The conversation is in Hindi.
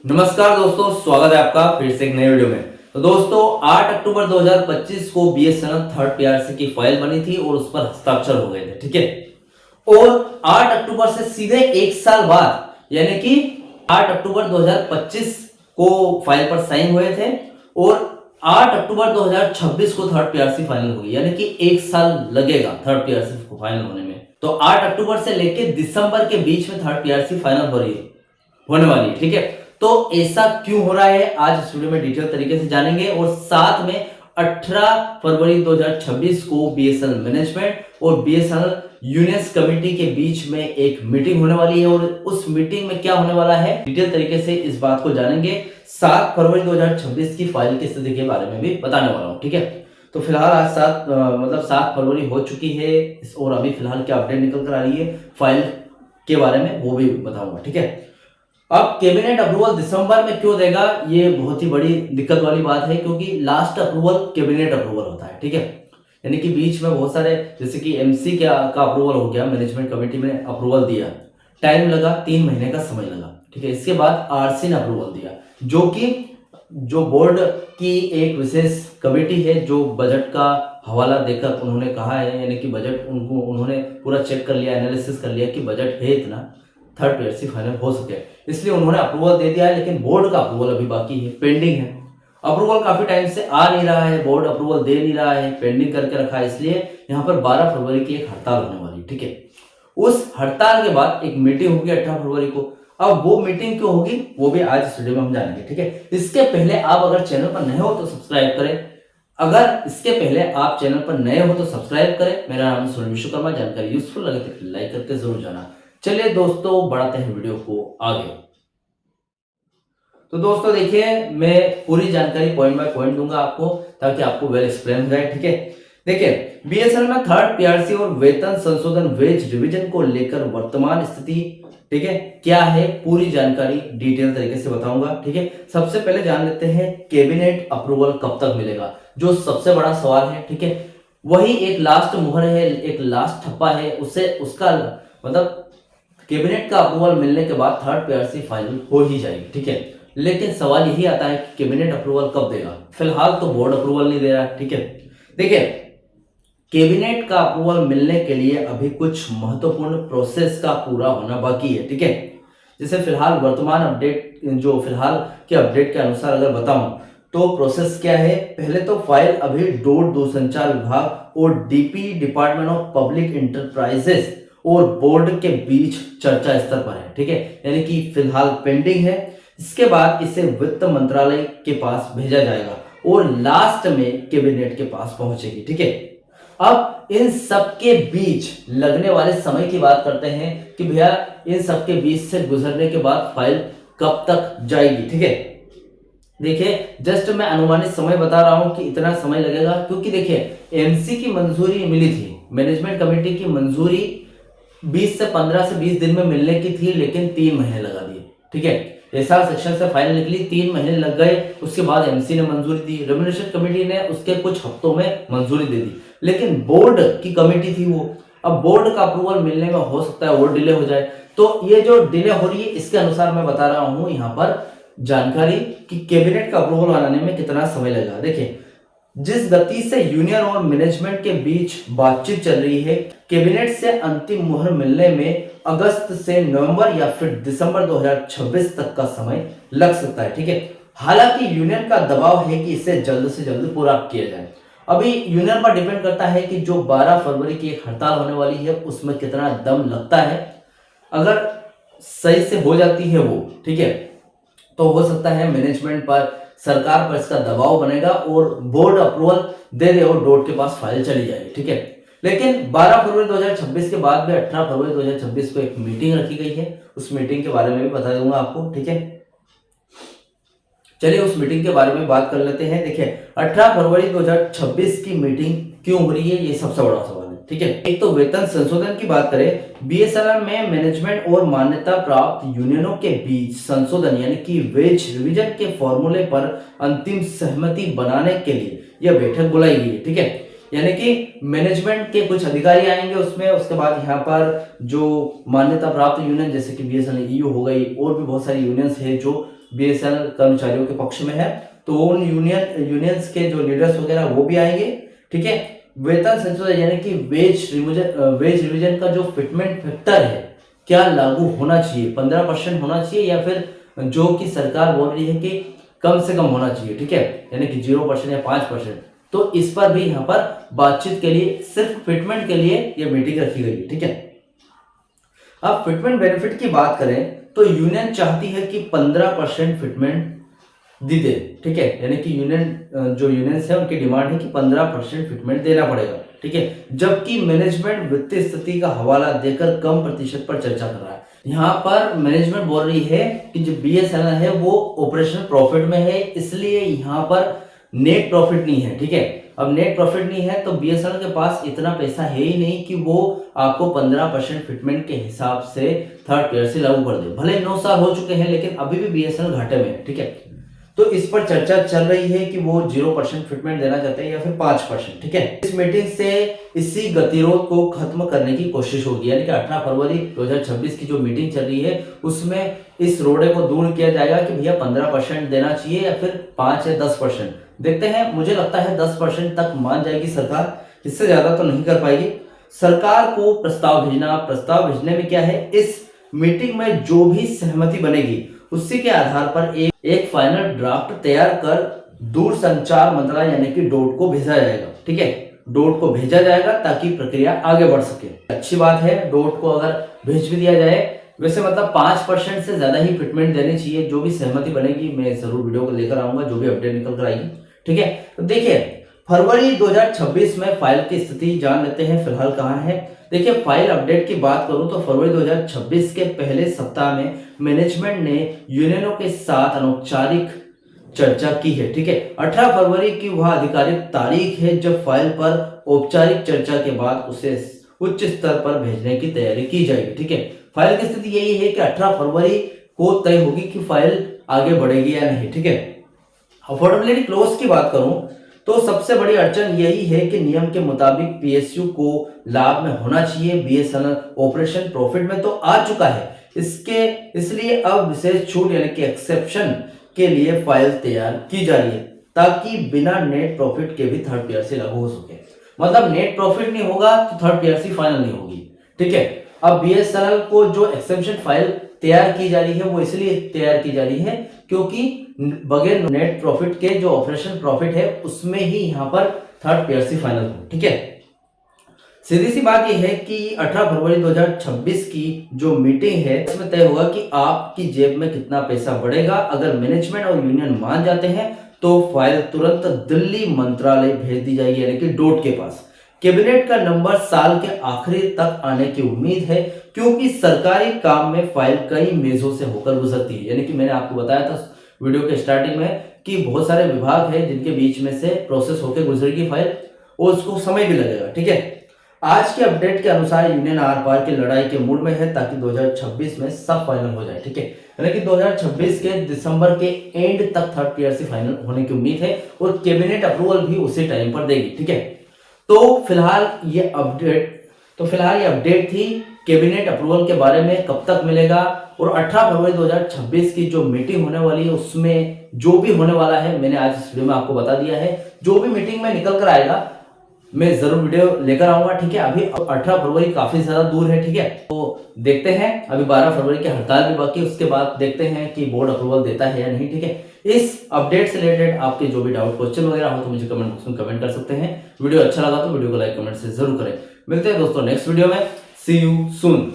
नमस्कार दोस्तों, स्वागत है आपका फिर से एक नए वीडियो में। तो दोस्तों 8 अक्टूबर 2025 को बीएसएनएल थर्ड पीआरसी की फाइल बनी थी और उस पर हस्ताक्षर हो गए थे, ठीक है। और 8 अक्टूबर से सीधे एक साल बाद यानी कि 8 अक्टूबर 2025 को फाइल पर साइन हुए थे और 8 अक्टूबर 2026 को थर्ड पीआरसी फाइनल हुई, यानी कि एक साल लगेगा थर्ड पीआरसी को फाइनल होने में। तो 8 अक्टूबर से लेकर दिसंबर के बीच में थर्ड पीआरसी फाइनल होने वाली है, ठीक है। तो ऐसा क्यों हो रहा है आज इस वीडियो में डिटेल तरीके से जानेंगे और साथ में 18 फरवरी 2026 को बीएसएनएल मैनेजमेंट और बीएसएनएल यूनियंस कमेटी के बीच में एक मीटिंग होने वाली है और उस मीटिंग में क्या होने वाला है डिटेल तरीके से इस बात को जानेंगे। 7 फरवरी 2026 की फाइल की स्थिति के बारे में भी बताने वाला हूं, ठीक है। तो फिलहाल आज 7 फरवरी हो चुकी है और अभी फिलहाल क्या अपडेट निकल कर आ रही है फाइल के बारे में वो भी बताऊंगा, ठीक है। अब कैबिनेट अप्रूवल दिसंबर में क्यों देगा, ये बहुत ही बड़ी दिक्कत वाली बात है, क्योंकि लास्ट अप्रूवल कैबिनेट अप्रूवल होता है, ठीक है। यानी कि बीच में बहुत सारे जैसे कि एमसी का अप्रूवल हो गया, मैनेजमेंट कमेटी में अप्रूवल दिया, टाइम लगा 3 महीने का समय लगा, ठीक है। इसके बाद आरसी ने अप्रूवल दिया, जो बोर्ड की एक विशेष कमेटी है जो बजट का हवाला देकर उन्होंने कहा है, यानी कि बजट उन्होंने पूरा चेक कर लिया, एनालिसिस कर लिया कि बजट है इतना, थर्ड पीआरसी फाइनल हो सके, इसलिए उन्होंने अप्रूवल दे दिया है। लेकिन बोर्ड का अप्रूवल अभी बाकी है, पेंडिंग है। अप्रूवल काफी टाइम से आ नहीं रहा है, बोर्ड अप्रूवल दे नहीं रहा है, पेंडिंग करके रखा है, इसलिए यहाँ पर 12 फरवरी की एक हड़ताल होने वाली, ठीक है। उस हड़ताल के बाद एक मीटिंग होगी 18 फरवरी को। अब वो मीटिंग क्यों होगी वो भी आज इस वीडियो में हम जानेंगे, ठीक है। इसके पहले आप अगर चैनल पर नए हो तो सब्सक्राइब करें। अगर इसके पहले आप चैनल पर नए हो तो सब्सक्राइब करें। मेरा नाम है सुनील विश्वकर्मा। जानकारी यूजफुल लगे तो लाइक करके जरूर जाना। चलिए दोस्तों बढ़ाते हैं वीडियो को आगे। तो दोस्तों देखिए, मैं पूरी जानकारी पॉइंट बाय पॉइंट दूंगा आपको ताकि आपको वेल एक्सप्लेन हो जाए, ठीक है। देखिए, बीएसएनएल में थर्ड पीआरसी और वेतन संशोधन वेज रिवीजन को लेकर वर्तमान स्थिति, ठीक है, क्या है, पूरी जानकारी डिटेल तरीके से बताऊंगा, ठीक है। सबसे पहले जान लेते हैं कैबिनेट अप्रूवल कब तक मिलेगा, जो सबसे बड़ा सवाल है, ठीक है। वही एक लास्ट मुहर है, एक लास्ट ठप्पा है, उसका मतलब कैबिनेट का अप्रूवल मिलने के बाद थर्ड पीआरसी फाइनल हो ही जाएगी, ठीक है। लेकिन सवाल यही आता है कि कैबिनेट अप्रूवल कब देगा। फिलहाल तो बोर्ड अप्रूवल नहीं दे रहा, ठीक है। देखिए, कैबिनेट का अप्रूवल मिलने के लिए अभी कुछ महत्वपूर्ण प्रोसेस का पूरा होना बाकी है, ठीक है। जैसे फिलहाल वर्तमान अपडेट, जो फिलहाल के अपडेट के अनुसार अगर बताऊं तो प्रोसेस क्या है। पहले तो फाइल अभी डोड दूरसंचार विभाग और DP department of public enterprises और बोर्ड के बीच चर्चा स्तर पर है, ठीक है। यानी कि फिलहाल पेंडिंग है। इसके बाद इसे वित्त मंत्रालय के पास भेजा जाएगा और लास्ट में कैबिनेट के पास पहुंचेगी, ठीक है। अब इन सब के बीच लगने वाले समय की बात करते हैं कि भैया इन सब के बीच से गुजरने के बाद फाइल कब तक जाएगी, ठीक है। देखिए, जस्ट मैं अनुमानित समय बता रहा हूं कि इतना समय लगेगा, क्योंकि देखिए एमसी की मंजूरी मिली थी, मैनेजमेंट कमेटी की मंजूरी 20 से 15 से 20 दिन में मिलने की थी, लेकिन 3 महीने लगा दिए, ठीक है। एसआर सेक्शन से फाइल निकली, 3 महीने लग गए। उसके बाद एमसी ने मंजूरी दी, रेम्युनरेशन कमेटी ने उसके कुछ हफ्तों में मंजूरी दे दी, लेकिन बोर्ड की कमेटी थी वो। अब बोर्ड का अप्रूवल मिलने में हो सकता है और डिले हो जाए। तो ये जो डिले हो रही है इसके अनुसार मैं बता रहा हूं यहाँ पर जानकारी कि कैबिनेट का अप्रूवल आने में कितना समय लगेगा। देखिए, जिस गति से यूनियन और मैनेजमेंट के बीच बातचीत चल रही है, कैबिनेट से अंतिम मुहर मिलने में अगस्त से नवंबर या फिर दिसंबर 2026 तक का समय लग सकता है, ठीक है। हालांकि यूनियन का दबाव है कि इसे जल्द से जल्द पूरा किया जाए। अभी यूनियन पर डिपेंड करता है कि जो 12 फरवरी की एक हड़ताल होने वाली है उसमें कितना दम लगता है। अगर सही से हो जाती है वो, ठीक है, तो हो सकता है मैनेजमेंट पर, सरकार पर इसका दबाव बनेगा और बोर्ड अप्रूवल दे दे और बोर्ड के पास फाइल चली जाएगी, ठीक है। लेकिन 12 फरवरी 2026 के बाद में 18 फरवरी 2026 को एक मीटिंग रखी गई है, उस मीटिंग के बारे में भी बता दूंगा आपको, ठीक है। चलिए उस मीटिंग के बारे में बात कर लेते हैं। देखिए, 18 फरवरी 2026 की मीटिंग क्यों हो रही है, ये सबसे बड़ा सवाल है, ठीक है। एक तो वेतन संशोधन की बात करें, बीएसएनएल में मैनेजमेंट और मान्यता प्राप्त यूनियनों के बीच संशोधन यानी कि वेज रिवीजन के फॉर्मूले पर अंतिम सहमति बनाने के लिए यह बैठक बुलाई गई है, ठीक है। यानी कि मैनेजमेंट के कुछ अधिकारी आएंगे उसमें, उसके बाद यहाँ पर जो मान्यता प्राप्त यूनियन जैसे कि बीएसएनएल ईयू हो गई और भी बहुत सारी यूनियंस है जो बीएसएनएल कर्मचारियों के पक्ष में है, तो उन यूनियंस के जो लीडर्स वगैरह वो भी आएंगे, ठीक है। वेतन संशोधन यानी कि वेज रिवीजन का जो फिटमेंट फैक्टर है क्या लागू होना चाहिए, 15% होना चाहिए या फिर जो कि सरकार बोल रही है कि कम से कम होना चाहिए, ठीक है, यानी कि 0% या 5%। तो इस पर भी यहाँ पर बातचीत के लिए, सिर्फ फिटमेंट के लिए ये मीटिंग रखी गई है, ठीक है। अब फिटमेंट बेनिफिट की बात करें तो यूनियन चाहती है कि 15% फिटमेंट दी दे, ठीक है, यानी कि जो यूनियंस है उनकी डिमांड है कि 15% फिटमेंट देना पड़ेगा, ठीक है। जबकि मैनेजमेंट वित्तीय स्थिति का हवाला देकर कम प्रतिशत पर चर्चा कर रहा है। यहाँ पर मैनेजमेंट बोल रही है कि जो बीएसएनएल है वो ऑपरेशनल प्रॉफिट में है, इसलिए यहाँ पर नेट प्रॉफिट नहीं है, ठीक है। अब नेट प्रॉफिट नहीं है तो बीएसएनएल के पास इतना पैसा है ही नहीं कि वो आपको 15% फिटमेंट के हिसाब से थर्ड पीआरसी लागू कर दे। भले 9 साल हो चुके हैं लेकिन अभी भी बीएसएनएल घाटे में है, ठीक है। तो इस पर चर्चा चल रही है कि वो 0% फिटमेंट देना चाहते हैं या फिर 5%, ठीक है। इस मीटिंग से इसी गतिरोध को खत्म करने की कोशिश होगी, यानी कि 18 फरवरी 2026 की जो मीटिंग चल रही है उसमें इस रोड़े को दूर किया जाएगा कि भैया 15% देना चाहिए या फिर 5 या 10%। देखते हैं, मुझे लगता है 10% तक मान जाएगी सरकार, इससे ज्यादा तो नहीं कर पाएगी। सरकार को प्रस्ताव भेजने में क्या है, इस मीटिंग में जो भी सहमति बनेगी उसी के आधार पर एक फाइनल ड्राफ्ट तैयार कर दूर संचार मंत्रालय यानी कि डोट को भेजा जाएगा, ठीक है। डोट को भेजा जाएगा ताकि प्रक्रिया आगे बढ़ सके। अच्छी बात है, डोट को अगर भेज भी दिया जाए, वैसे मतलब 5% से ज्यादा ही फिटमेंट देनी चाहिए। जो भी सहमति बनेगी मैं जरूर वीडियो को लेकर आऊंगा, जो भी अपडेट निकल कर आएगी, ठीक है। तो देखिए, फरवरी 2026 में फाइल की स्थिति जान लेते हैं फिलहाल कहाँ है। देखिए, फाइल अपडेट की बात करूं तो फरवरी 2026 के पहले सप्ताह में मैनेजमेंट ने यूनियनों के साथ अनौपचारिक चर्चा की है, ठीक है। 18 फरवरी की वह आधिकारिक तारीख है जब फाइल पर औपचारिक चर्चा के बाद उसे उच्च स्तर पर भेजने की तैयारी की जाएगी, ठीक है। फाइल की स्थिति यही है कि 18 फरवरी को तय होगी कि फाइल आगे बढ़ेगी या नहीं, ठीक है। अफोर्डेबिलिटी क्लोज की बात करूं तो सबसे बड़ी अड़चन यही है कि नियम के मुताबिक पीएसयू को लाभ में होना चाहिए, बीएसएनएल ऑपरेशन प्रॉफिट में तो आ चुका है, इसलिए अब विशेष छूट यानी कि एक्सेप्शन के लिए फाइल तैयार की जा रही है ताकि बिना नेट प्रॉफिट के भी थर्ड पीआरसी लागू हो सके। मतलब नेट प्रॉफिट नहीं होगा तो थर्ड पीआरसी फाइनल नहीं होगी, ठीक है। अब बीएसएनएल को जो एक्सेप्शन फाइल तैयार की जा रही है वो इसलिए तैयार की जा रही है क्योंकि बगैर नेट प्रॉफिट के जो ऑपरेशन प्रॉफिट है उसमें ही यहाँ पर थर्ड पीआरसी फाइनल हो, ठीक है। सीधी सी बात यह है कि 18 फरवरी 2026 की जो मीटिंग है इसमें तय होगा कि आपकी जेब में कितना पैसा बढ़ेगा। अगर मैनेजमेंट और यूनियन मान जाते हैं तो फाइल तुरंत दिल्ली मंत्रालय भेज दी जाएगी यानी कि डोट के पास। कैबिनेट का नंबर साल के आखिरी तक आने की उम्मीद है क्योंकि सरकारी काम में फाइल कई मेजों से होकर गुजरती है, यानी कि मैंने आपको बताया था वीडियो के स्टार्टिंग में कि बहुत सारे विभाग है जिनके बीच में से प्रोसेस होकर गुजरेगी फाइल और उसको समय भी लगेगा, ठीक है। आज के अपडेट के अनुसार यूनियन आर पार की लड़ाई के मूड में है ताकि 2026 में सब फाइनल हो जाए, ठीक है। यानी कि 2026 के दिसंबर के एंड तक थर्ड पीआरसी फाइनल होने की उम्मीद है और कैबिनेट अप्रूवल भी उसी टाइम पर देगी, ठीक है। तो फिलहाल ये अपडेट थी कैबिनेट अप्रूवल के बारे में, कब तक मिलेगा और 18 फरवरी 2026 की जो मीटिंग होने वाली है उसमें जो भी होने वाला है मैंने आज इस वीडियो में आपको बता दिया है। जो भी मीटिंग में निकल कर आएगा मैं जरूर वीडियो लेकर आऊंगा, ठीक है। अभी 18 फरवरी काफी ज्यादा दूर है, ठीक है। तो देखते हैं, अभी 12 फरवरी की हड़ताल भी बाकी, उसके बाद देखते हैं कि बोर्ड अप्रूवल देता है या नहीं, ठीक है। इस अपडेट से रिलेटेड आपके जो भी डाउट क्वेश्चन वगैरह हो तो मुझे कमेंट बॉक्स में कमेंट कर सकते हैं। वीडियो अच्छा लगा तो वीडियो को लाइक कमेंट से जरूर करें। मिलते हैं दोस्तों नेक्स्ट वीडियो में। सी यू सून।